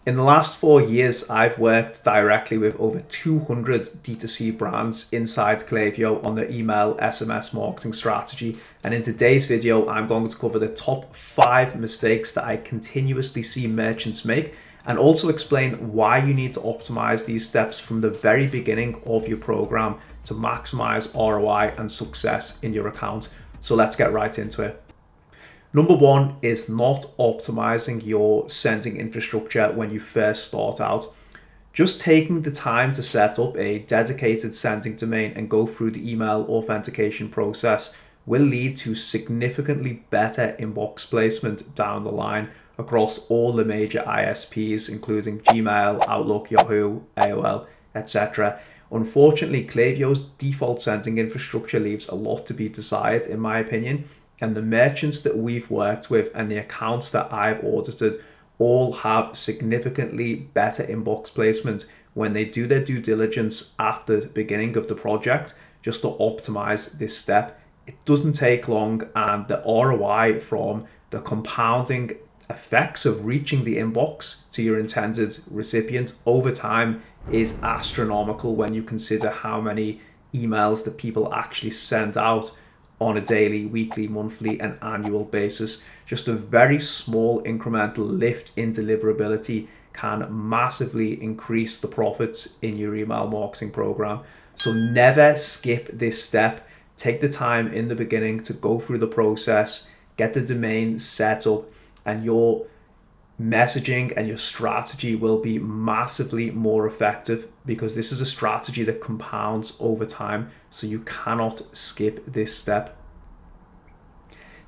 In the last 4 years, I've worked directly with over 200 D2C brands inside Klaviyo on the email SMS marketing strategy. And in today's video, I'm going to cover the top 5 mistakes that I continuously see merchants make, and also explain why you need to optimize these steps from the very beginning of your program to maximize ROI and success in your account. So let's get right into it. Number 1 is not optimizing your sending infrastructure when you first start out. Just taking the time to set up a dedicated sending domain and go through the email authentication process will lead to significantly better inbox placement down the line across all the major ISPs, including Gmail, Outlook, Yahoo, AOL, etc. Unfortunately, Klaviyo's default sending infrastructure leaves a lot to be desired, in my opinion. And the merchants that we've worked with and the accounts that I've audited all have significantly better inbox placement when they do their due diligence at the beginning of the project just to optimize this step. It doesn't take long, and the ROI from the compounding effects of reaching the inbox to your intended recipient over time is astronomical when you consider how many emails that people actually send out on a daily, weekly, monthly, and annual basis. Just a very small incremental lift in deliverability can massively increase the profits in your email marketing program. So never skip this step. Take the time in the beginning to go through the process, get the domain set up, and your messaging and your strategy will be massively more effective because this is a strategy that compounds over time, so you cannot skip this step.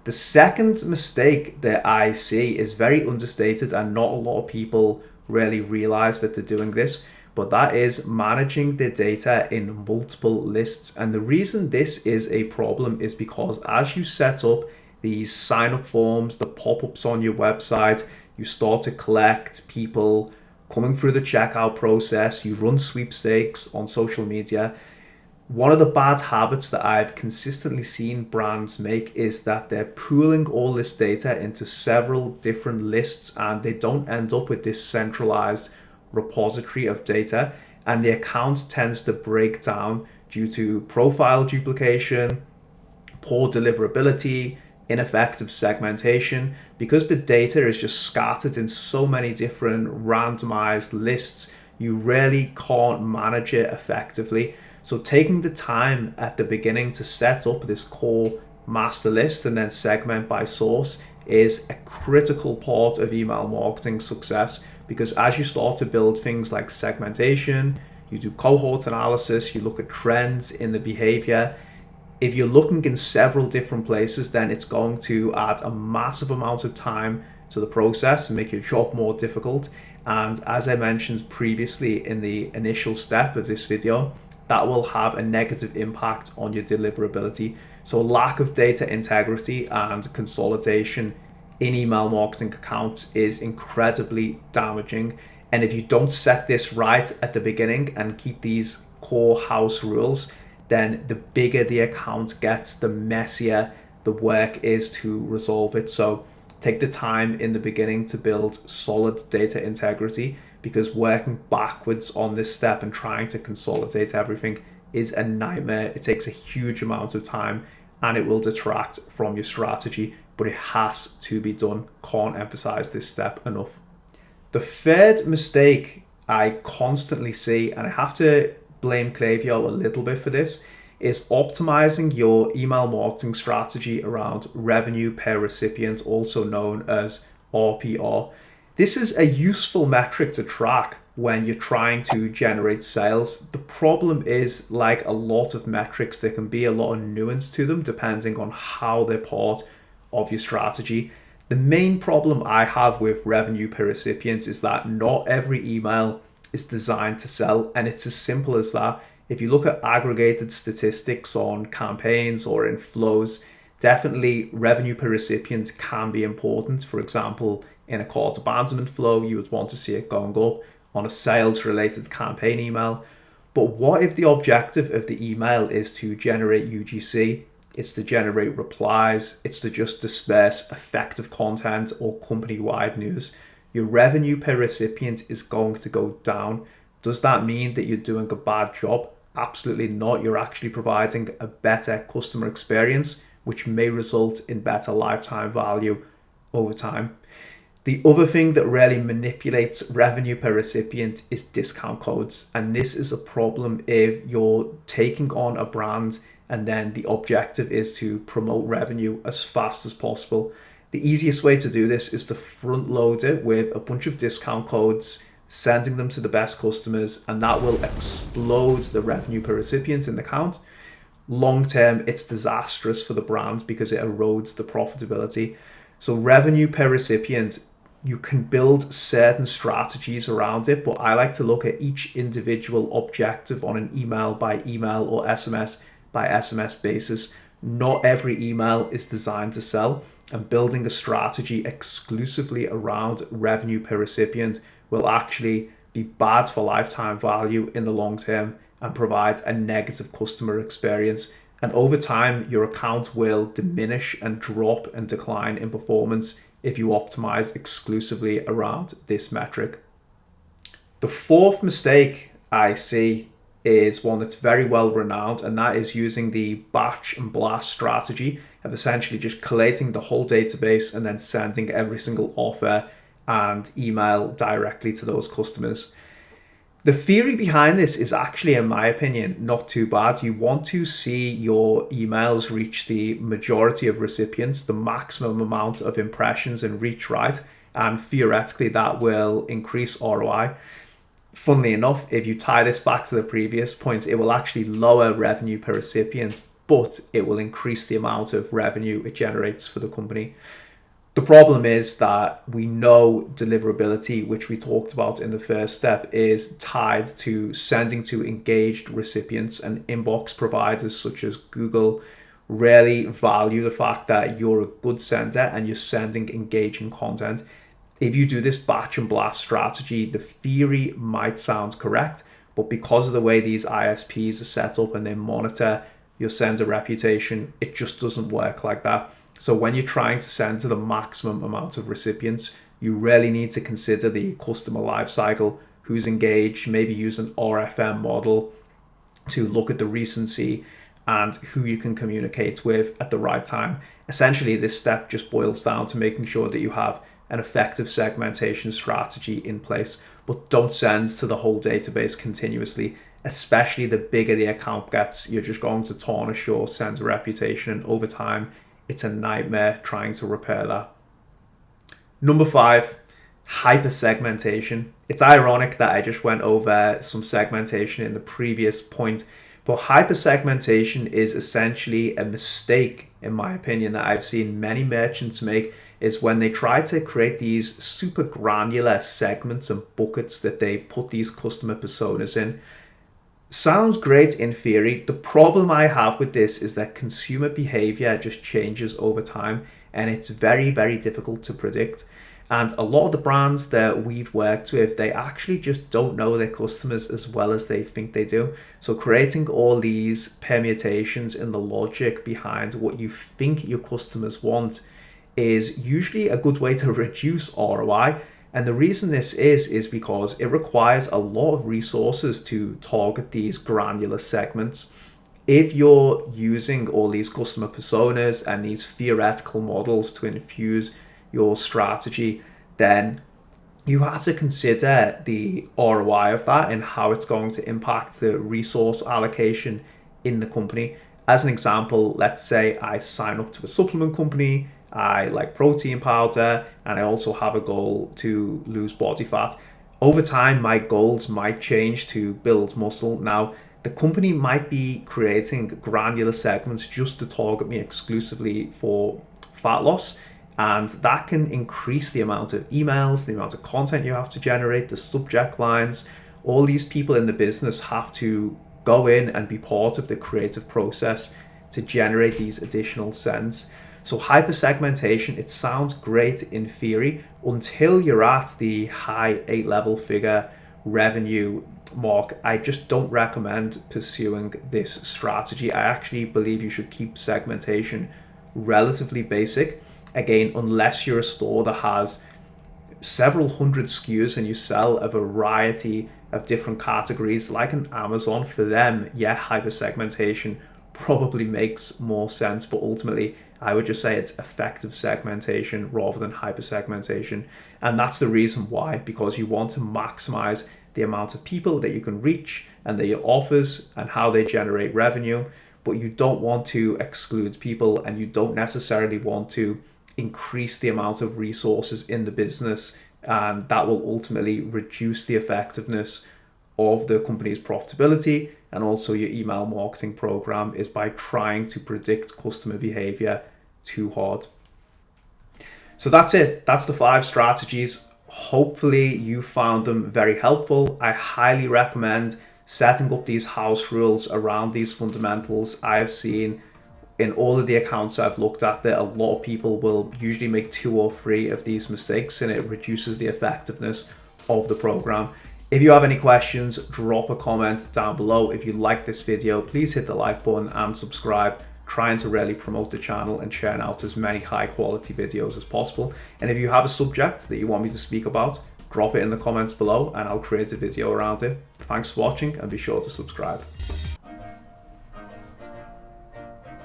The second mistake that I see is very understated, and not a lot of people really realize that they're doing this, but that is managing the data in multiple lists. And the reason this is a problem is because as you set up these sign-up forms, the pop-ups on your website, you start to collect people coming through the checkout process, you run sweepstakes on social media. One of the bad habits that I've consistently seen brands make is that they're pooling all this data into several different lists, and they don't end up with this centralized repository of data, and the account tends to break down due to profile duplication, poor deliverability, ineffective segmentation, because the data is just scattered in so many different randomized lists. You really can't manage it effectively. So taking the time at the beginning to set up this core master list and then segment by source is a critical part of email marketing success, because as you start to build things like segmentation, you do cohort analysis, you look at trends in the behavior. If you're looking in several different places, then it's going to add a massive amount of time to the process and make your job more difficult. And as I mentioned previously in the initial step of this video, that will have a negative impact on your deliverability. So lack of data integrity and consolidation in email marketing accounts is incredibly damaging. And if you don't set this right at the beginning and keep these core house rules, then the bigger the account gets, the messier the work is to resolve it. So take the time in the beginning to build solid data integrity, because working backwards on this step and trying to consolidate everything is a nightmare. It takes a huge amount of time and it will detract from your strategy, but it has to be done. Can't emphasize this step enough. The third mistake I constantly see, and I have to blame Klaviyo a little bit for this, is optimizing your email marketing strategy around revenue per recipient, also known as RPR. This is a useful metric to track when you're trying to generate sales. The problem is, like a lot of metrics, there can be a lot of nuance to them depending on how they're part of your strategy. The main problem I have with revenue per recipient is that not every email is designed to sell, and it's as simple as that. If you look at aggregated statistics on campaigns or in flows, definitely revenue per recipient can be important. For example, in a cart abandonment flow, you would want to see it going up on a sales related campaign email. But what if the objective of the email is to generate UGC? It's to generate replies, it's to just disperse effective content or company-wide news. your revenue per recipient is going to go down. Does that mean that you're doing a bad job? Absolutely not. You're actually providing a better customer experience, which may result in better lifetime value over time. The other thing that really manipulates revenue per recipient is discount codes. And this is a problem if you're taking on a brand and then the objective is to promote revenue as fast as possible. The easiest way to do this is to front load it with a bunch of discount codes, sending them to the best customers, and that will explode the revenue per recipient in the count. Long term, it's disastrous for the brand because it erodes the profitability. So revenue per recipient, you can build certain strategies around it, but I like to look at each individual objective on an email by email or SMS by SMS basis. Not every email is designed to sell, and building a strategy exclusively around revenue per recipient will actually be bad for lifetime value in the long term and provide a negative customer experience. And over time, your account will diminish and drop and decline in performance if you optimize exclusively around this metric. The fourth mistake I see is one that's very well renowned, and that is using the batch and blast strategy of essentially just collating the whole database and then sending every single offer and email directly to those customers. The theory behind this is actually, in my opinion, not too bad. You want to see your emails reach the majority of recipients, the maximum amount of impressions and reach right, and theoretically that will increase ROI. Funnily enough, if you tie this back to the previous points, it will actually lower revenue per recipient, but it will increase the amount of revenue it generates for the company. The problem is that we know deliverability, which we talked about in the first step, is tied to sending to engaged recipients, and inbox providers such as Google really value the fact that you're a good sender and you're sending engaging content. If you do this batch and blast strategy, the theory might sound correct, but because of the way these ISPs are set up and they monitor your sender reputation, it just doesn't work like that. So when you're trying to send to the maximum amount of recipients, you really need to consider the customer lifecycle, who's engaged, maybe use an RFM model to look at the recency and who you can communicate with at the right time. Essentially, this step just boils down to making sure that you have an effective segmentation strategy in place, but don't send to the whole database continuously, especially the bigger the account gets. You're just going to tarnish your sender reputation, and over time, it's a nightmare trying to repair that. Number 5, hyper-segmentation. It's ironic that I just went over some segmentation in the previous point, but hyper-segmentation is essentially a mistake, in my opinion, that I've seen many merchants make, is when they try to create these super granular segments and buckets that they put these customer personas in. Sounds great in theory. The problem I have with this is that consumer behavior just changes over time, and it's very, very difficult to predict. And a lot of the brands that we've worked with, they actually just don't know their customers as well as they think they do. So creating all these permutations in the logic behind what you think your customers want is usually a good way to reduce ROI. And the reason this is because it requires a lot of resources to target these granular segments. If you're using all these customer personas and these theoretical models to infuse your strategy, then you have to consider the ROI of that and how it's going to impact the resource allocation in the company. As an example, let's say I sign up to a supplement company, I like protein powder, and I also have a goal to lose body fat. Over time, my goals might change to build muscle. Now, the company might be creating granular segments just to target me exclusively for fat loss, and that can increase the amount of emails, the amount of content you have to generate, the subject lines. All these people in the business have to go in and be part of the creative process to generate these additional sends. So hyper-segmentation, it sounds great in theory until you're at the high 8-level figure revenue mark. I just don't recommend pursuing this strategy. I actually believe you should keep segmentation relatively basic. Again, unless you're a store that has several hundred SKUs and you sell a variety of different categories like an Amazon, for them, yeah, hyper-segmentation probably makes more sense, but ultimately I would just say it's effective segmentation rather than hyper-segmentation. And that's the reason why, because you want to maximize the amount of people that you can reach and their offers and how they generate revenue, but you don't want to exclude people, and you don't necessarily want to increase the amount of resources in the business, and that will ultimately reduce the effectiveness of the company's profitability. And also your email marketing program is by trying to predict customer behavior too hard. So that's it. That's the 5 strategies. Hopefully you found them very helpful. I highly recommend setting up these house rules around these fundamentals. I have seen in all of the accounts I've looked at that a lot of people will usually make 2 or 3 of these mistakes, and it reduces the effectiveness of the program. If you have any questions, drop a comment down below. If you like this video, please hit the like button and subscribe, trying to really promote the channel and churn out as many high quality videos as possible. And if you have a subject that you want me to speak about, drop it in the comments below and I'll create a video around it. Thanks for watching, and be sure to subscribe.